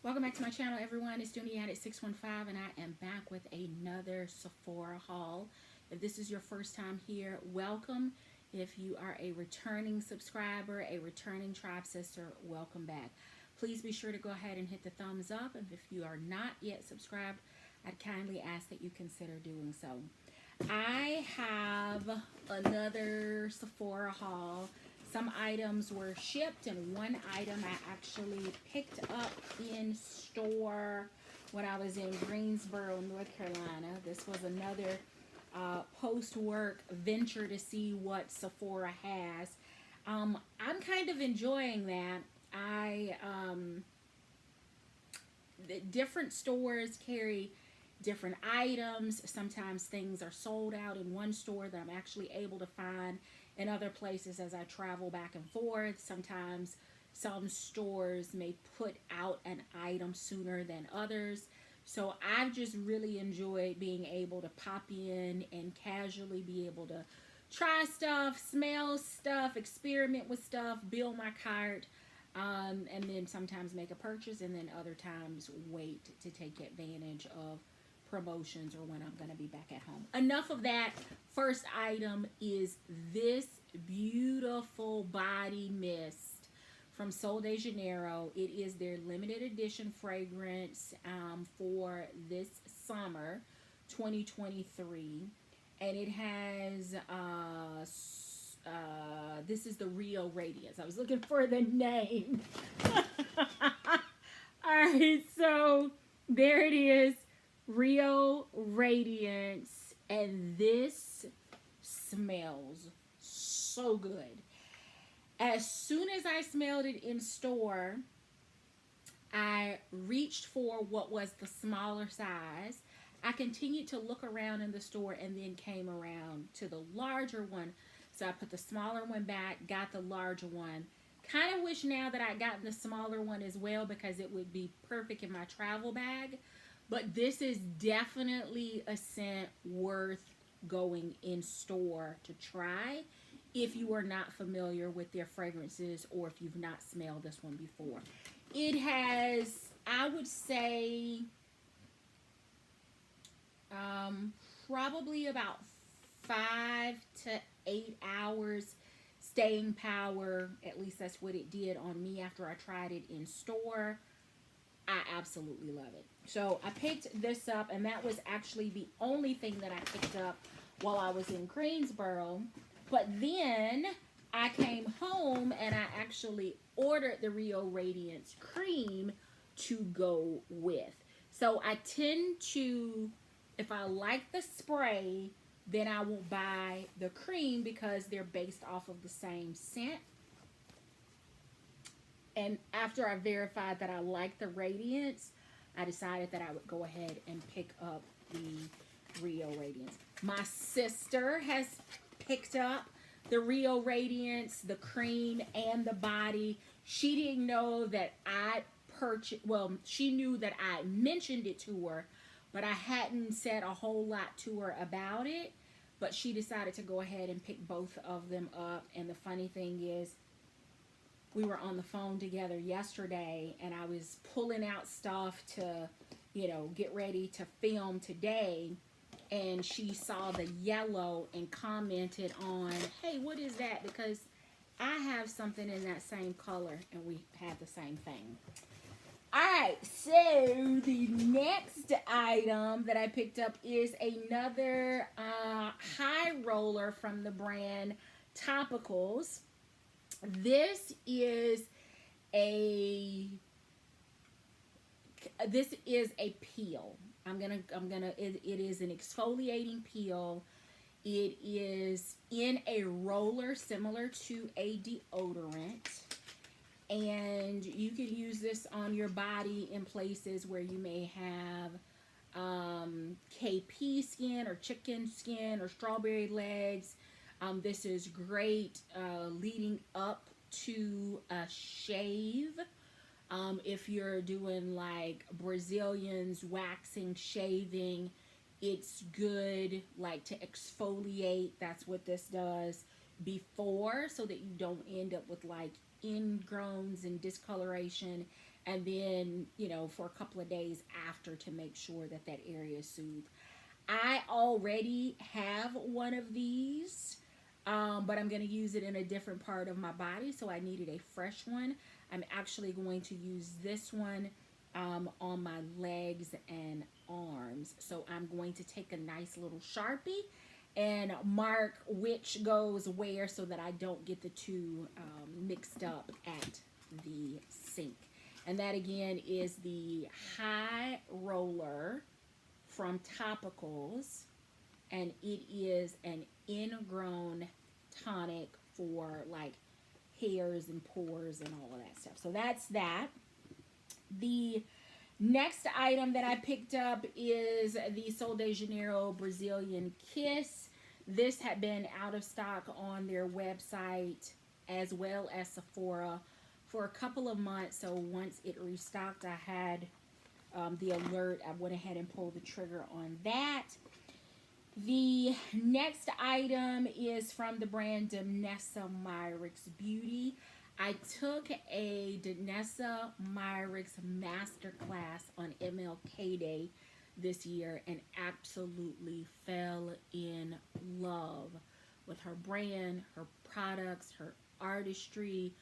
Welcome back to my channel, everyone. It's Dunia at 615, and I am back with another Sephora haul. If this is your first time here, welcome. If you are a returning subscriber, a returning tribe sister, welcome back. Please be sure to go ahead and hit the thumbs up. And if you are not yet subscribed, I'd kindly ask that you consider doing so. I have another Sephora haul. Some items were shipped, and one item I actually picked up in store when I was in Greensboro, North Carolina. This was another post-work venture to see what Sephora has. I'm kind of enjoying that. The different stores carry different items. Sometimes things are sold out in one store that I'm actually able to find in other places as I travel back and forth. Sometimes some stores may put out an item sooner than others. So I've just really enjoyed being able to pop in and casually be able to try stuff, smell stuff, experiment with stuff, build my cart, and then sometimes make a purchase, and then other times wait to take advantage of promotions or when I'm going to be back at home. Enough of that. First item is this beautiful body mist from Sol de Janeiro. It is their limited edition fragrance for this summer 2023, and it has this is the Rio Radiance. I was looking for the name. Alright, so there it is, Rio Radiance, and this smells so good. As soon as I smelled it in store, I reached for what was the smaller size. I continued to look around in the store and then came around to the larger one. So I put the smaller one back, got the larger one. Kind of wish now that I'd gotten the smaller one as well, because it would be perfect in my travel bag. But this is definitely a scent worth going in store to try if you are not familiar with their fragrances or if you've not smelled this one before. It has, I would say, probably about 5 to 8 hours staying power. At least that's what it did on me after I tried it in store. I absolutely love it. So I picked this up, and that was actually the only thing that I picked up while I was in Greensboro. But then I came home and I actually ordered the Rio Radiance cream to go with. So I tend to, if I like the spray, then I will buy the cream because they're based off of the same scent. And after I verified that I liked the Radiance, I decided that I would go ahead and pick up the Rio Radiance. My sister has picked up the Rio Radiance, the cream, and the body. She didn't know that I purchased, well, she knew that I mentioned it to her, but I hadn't said a whole lot to her about it. But she decided to go ahead and pick both of them up. And the funny thing is, we were on the phone together yesterday, and I was pulling out stuff to, get ready to film today. And she saw the yellow and commented on, hey, what is that? Because I have something in that same color, and we had the same thing. Alright, so the next item that I picked up is another high roller from the brand Topicals. This is a peel. It is an exfoliating peel. It is in a roller similar to a deodorant. And you can use this on your body in places where you may have KP skin or chicken skin or strawberry legs. This is great leading up to a shave. If you're doing like Brazilians, waxing, shaving, it's good like to exfoliate. That's what this does before, so that you don't end up with like ingrowns and discoloration and then, you know, for a couple of days after to make sure that that area is soothed. I already have one of these, but I'm going to use it in a different part of my body, so I needed a fresh one. I'm actually going to use this one on my legs and arms. So I'm going to take a nice little Sharpie and mark which goes where so that I don't get the two mixed up at the sink. And that again is the High Roller from Topicals, and it is an ingrown tonic for like hairs and pores and all of that stuff. So that's that. The next item that I picked up is the Sol de Janeiro Brazilian Kiss. This had been out of stock on their website as well as Sephora for a couple of months. So once it restocked, I had the alert. I went ahead and pulled the trigger on that. The next item is from the brand Danessa Myricks Beauty. I took a Danessa Myricks masterclass on MLK Day this year and absolutely fell in love with her brand, her products, her artistry,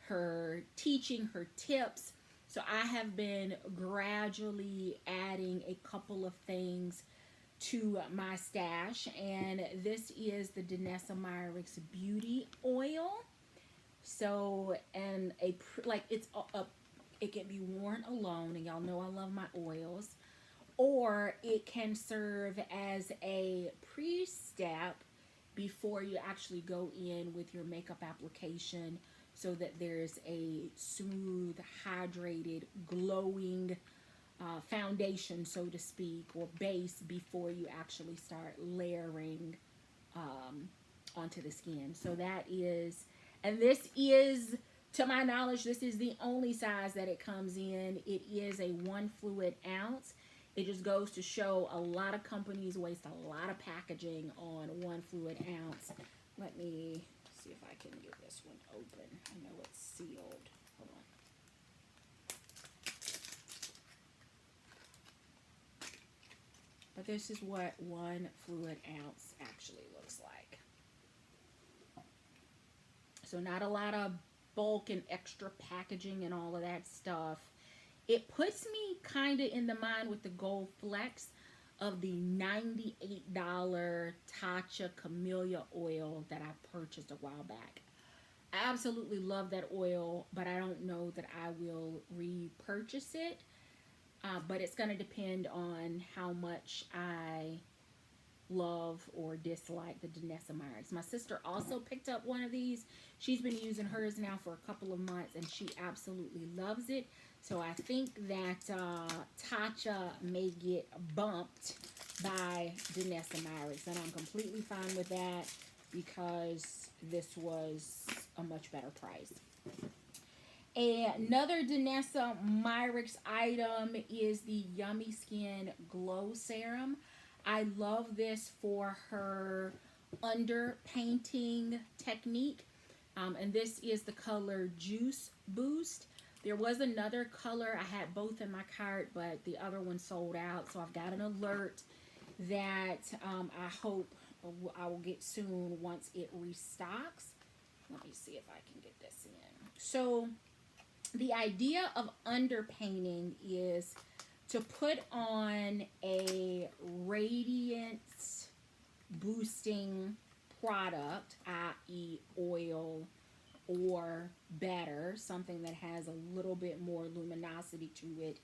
her teaching, her tips. So I have been gradually adding a couple of things to my stash, and this is the Danessa Myricks Beauty Oil. So, and it can be worn alone, and y'all know I love my oils, or it can serve as a pre-step before you actually go in with your makeup application, so that there's a smooth, hydrated, glowing foundation, so to speak, or base before you actually start layering onto the skin. So that is, and this is, to my knowledge, this is the only size that it comes in. It is a 1 fluid ounce. It just goes to show a lot of companies waste a lot of packaging on 1 fluid ounce. Let me see if I can get this one open. I know it's sealed. Hold on. But this is what 1 fluid ounce actually looks like. So not a lot of bulk and extra packaging and all of that stuff. It puts me kind of in the mind with the Gold Flex of the $98 Tatcha Camellia oil that I purchased a while back. I absolutely love that oil, but I don't know that I will repurchase it. But it's going to depend on how much I love or dislike the Danessa Myricks. My sister also picked up one of these. She's been using hers now for a couple of months, and she absolutely loves it. So I think that Tatcha may get bumped by Danessa Myricks, and I'm completely fine with that because this was a much better price. Another Danessa Myricks item is the Yummy Skin Glow Serum. I love this for her underpainting technique. And this is the color Juice Boost. There was another color. I had both in my cart, but the other one sold out. So I've got an alert that I hope I will get soon once it restocks. Let me see if I can get this in. So the idea of underpainting is to put on a radiance boosting product, i.e. oil or better, something that has a little bit more luminosity to it,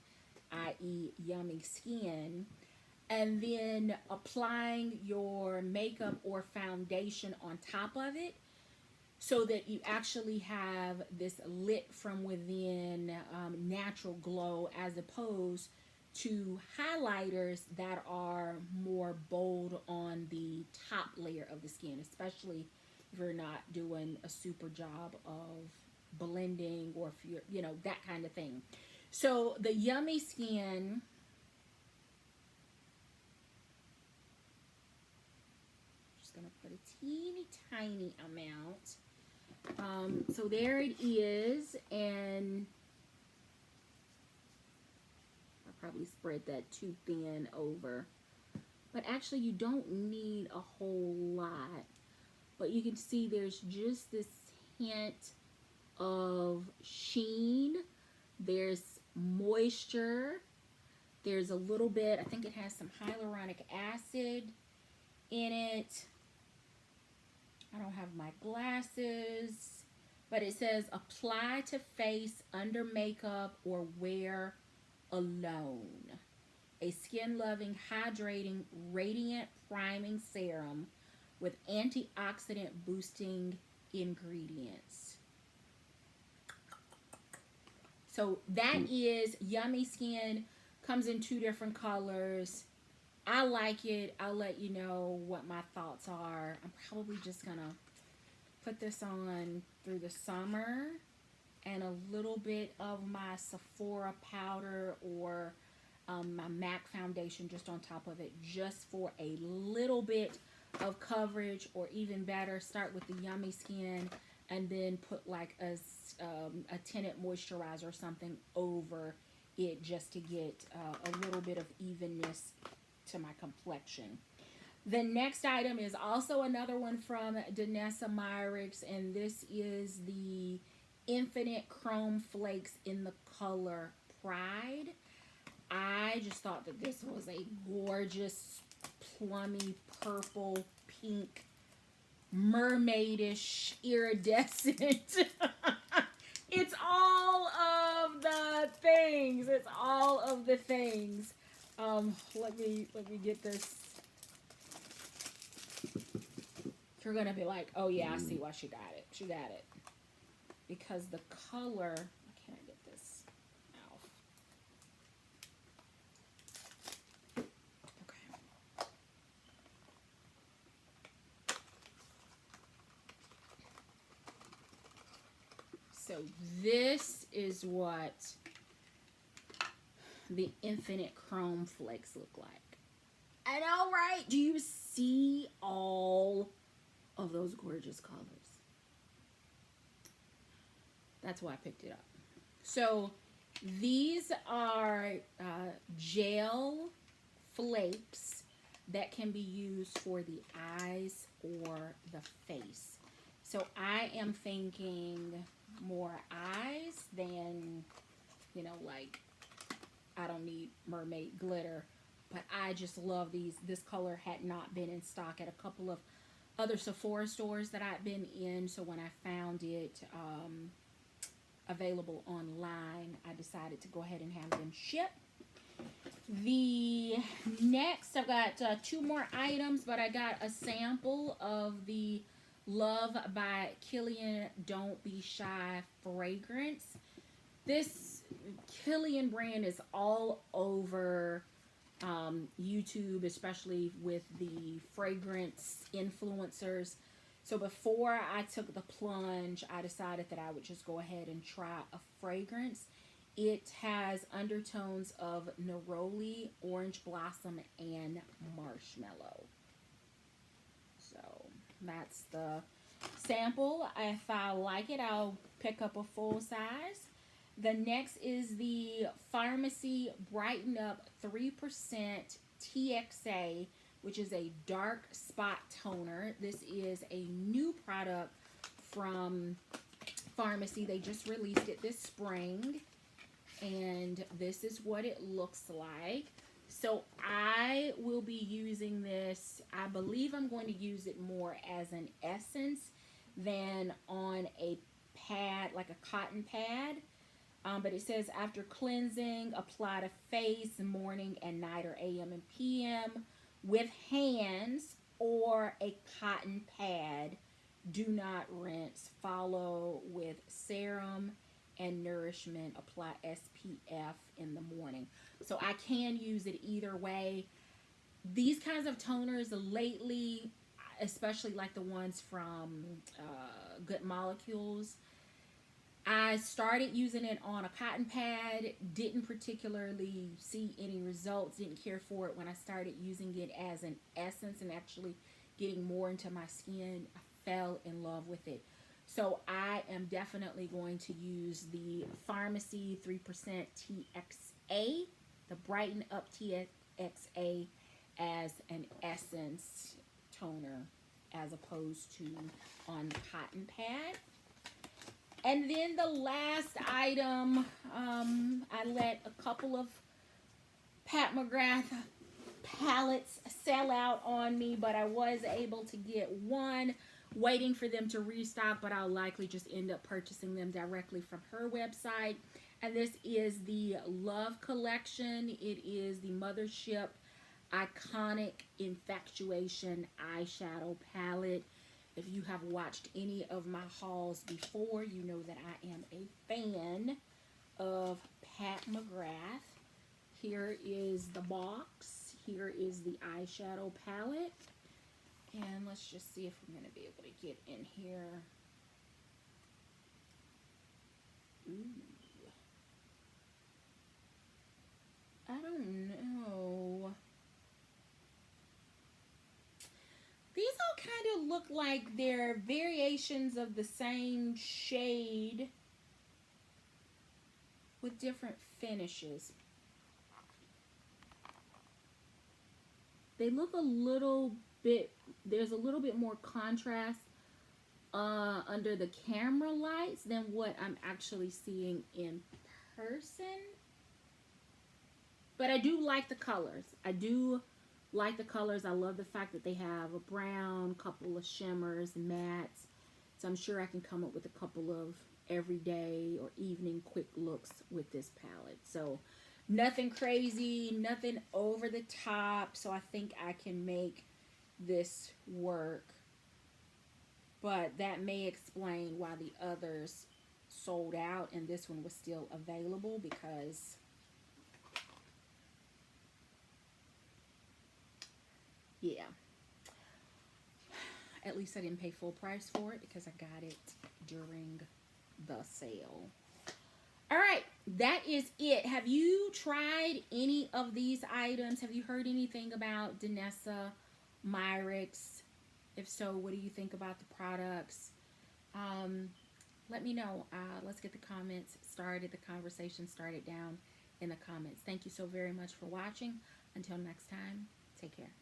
i.e. Yummy Skin, and then applying your makeup or foundation on top of it so that you actually have this lit from within natural glow, as opposed to highlighters that are more bold on the top layer of the skin, especially if you're not doing a super job of blending, or if you're, you know, that kind of thing. So the Yummy Skin, just gonna put a teeny tiny amount. So there it is, and probably spread that too thin over. But actually, you don't need a whole lot. But you can see there's just this hint of sheen. There's moisture. There's a little bit, I think it has some hyaluronic acid in it. I don't have my glasses, but it says apply to face under makeup or wear alone. A skin-loving, hydrating, radiant priming serum with antioxidant boosting ingredients. So that is Yummy Skin. Comes in 2 different colors. I like it. I'll let you know what my thoughts are. I'm probably just going to put this on through the summer. And a little bit of my Sephora powder or my MAC foundation just on top of it. Just for a little bit of coverage, or even better, start with the Yummy Skin and then put like a tinted moisturizer or something over it just to get a little bit of evenness to my complexion. The next item is also another one from Danessa Myricks, and this is the Infinite Chrome Flakes in the color Pride. I just thought that this was a gorgeous plummy purple pink mermaidish iridescent. It's all of the things. It's all of the things. Let me get this. You're gonna be like, oh yeah, I see why she got it. She got it because the color. Why can't I get this out? Okay. So this is what the Infinite Chrome Flakes look like. I know, right? Do you see all of those gorgeous colors? That's why I picked it up. So these are gel flakes that can be used for the eyes or the face. So I am thinking more eyes than, you know, like, I don't need mermaid glitter, but I just love these. This color had not been in stock at a couple of other Sephora stores that I've been in. So when I found it available online, I decided to go ahead and have them ship. The next, I've got 2 more items, but I got a sample of the Love by Killian Don't Be Shy fragrance. This Killian brand is all over YouTube, especially with the fragrance influencers. So before I took the plunge, I decided that I would just go ahead and try a fragrance. It has undertones of neroli, orange blossom, and marshmallow. So that's the sample. If I like it, I'll pick up a full size. The next is the Pharmacy Brighten Up 3% TXA, which is a dark spot toner. This is a new product from Pharmacy. They just released it this spring, and this is what it looks like. So I will be using this. I believe I'm going to use it more as an essence than on a pad, like a cotton pad. But it says after cleansing, apply to face morning and night, or AM and PM, with hands or a cotton pad. Do not rinse. Follow with serum and nourishment. Apply SPF in the morning. So I can use it either way. These kinds of toners lately, especially like the ones from Good Molecules, I started using it on a cotton pad, didn't particularly see any results, didn't care for it. When I started using it as an essence and actually getting more into my skin, I fell in love with it. So I am definitely going to use the Pharmacy 3% TXA the Brighten Up TXA as an essence toner as opposed to on the cotton pad. And then the last item, I let a couple of Pat McGrath palettes sell out on me, but I was able to get one, waiting for them to restock, but I'll likely just end up purchasing them directly from her website. And this is the Love Collection. It is the Mothership Iconic Infatuation eyeshadow palette. If you have watched any of my hauls before, you know that I am a fan of Pat McGrath. Here is the box. Here is the eyeshadow palette. And let's just see if I'm going to be able to get in here. Ooh. I don't know. These all kind of look like they're variations of the same shade with different finishes. They look a little bit, there's a little bit more contrast under the camera lights than what I'm actually seeing in person. But I do like the colors. I do like the colors. I love the fact that they have a brown, couple of shimmers, mattes. So I'm sure I can come up with a couple of everyday or evening quick looks with this palette. So nothing crazy, nothing over the top. So I think I can make this work. But that may explain why the others sold out and this one was still available, because yeah, at least I didn't pay full price for it because I got it during the sale. All right, that is it. Have you tried any of these items? Have you heard anything about Danessa Myricks? If so, what do you think about the products? Let me know. Let's get the comments started, the conversation started down in the comments. Thank you so very much for watching. Until next time, take care.